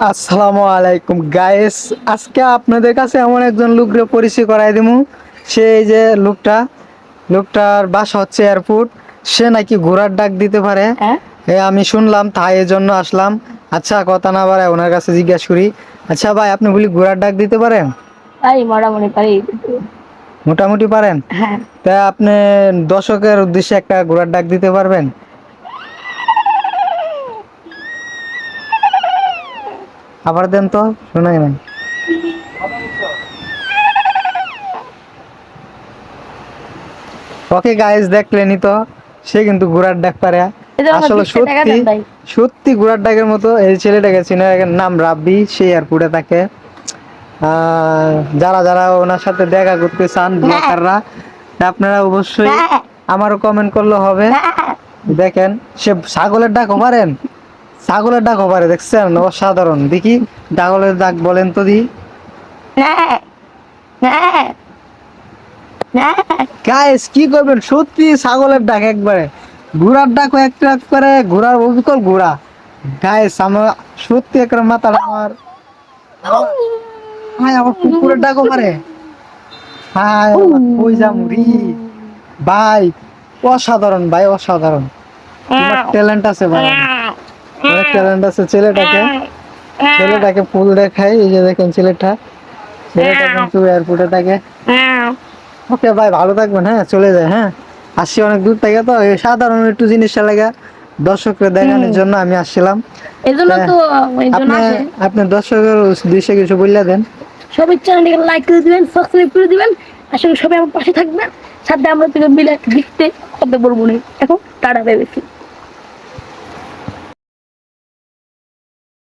আসসালামু আলাইকুম গাইস। আজকে আপনাদের কাছে এমন একজন লোকরে পরিচয় করাই দিমু। সেই যে লোকটার বাসা হচ্ছে এয়ারপোর্ট। সে নাকি ঘোড়ার ডাক দিতে পারে। হ্যাঁ আমি শুনলাম, তাই এর জন্য আসলাম। আচ্ছা, কথা না বাড়ায় ওনার কাছে জিজ্ঞেস করি। আচ্ছা ভাই, আপনি বলি ঘোড়ার ডাক দিতে পারেন? তাই মোটামুটি পারি। মোটামুটি পারেন? হ্যাঁ তা আপনি দর্শকের উদ্দেশ্যে একটা ঘোড়ার ডাক দিতে পারবেন? আবার দেন তো, শোনাই নাই। ওকে গাইস, দেখলেনই তো, সে কিন্তু ঘোড়ার ডাক পারে। এই যে আমার আসলে 20 টাকা সত্যি দেন ভাই। সত্যি ঘোড়ার ডাকের মতো। এই ছেলেটাকে চিনে, এর নাম রাব্বি, সে এয়ারপোর্টে থাকে। যারা যারা ওনার সাথে দেখা করতে চান ব্লগাররা, আপনারা অবশ্যই আমারও কমেন্ট করলে হবে। দেখেন, সে ছাগলের ডাকও পারেন। ছাগলের ডাকও পারে, দেখছেন? অসাধারণ। দেখি ছাগলের ডাক বলেন তো দি। গাইস, কি করবেন, সত্যি ছাগলের ডাক একবারে। ঘোড়ার ডাকও একটা করে, ঘোড়ার অবিকল ঘোড়া। গাইস, আমার সত্যি একটা মাথাটা আমার। হাই, আবার কুকুরের ডাকও পারে। হাই, কই যামুরি ভাই। অসাধারণ ভাই, অসাধারণ। তোমার ট্যালেন্ট আছে ভাই, অনেক ট্যালেন্ট আছে। ছেলেটাকে ফুল দেখাই। এই যে দেখেন ছেলেটা কিন্তু এয়ারপোর্টে থাকে। ওকে ভাই, ভালো থাকবেন। হ্যাঁ, চলে যায়। হ্যাঁ, আসছি অনেক দূর থেকে, তো এই সাধারণ একটু জিনিসটা লাগে দর্শককে দেখানোর জন্য আমি আসছিলাম। এই জন্য তো এই জন্য আপনি আসে। আপনি দর্শকের উদ্দেশ্যে কিছু বললে দেন। সবাই চ্যানেলটিকে লাইক করে দিবেন, সাবস্ক্রাইব করে দিবেন। আসলে সবাই আমার পাশে থাকবেন। সাথে আমরা মিলে দেখতে কথা বলবো না। এখন টাটা ভেবেছি।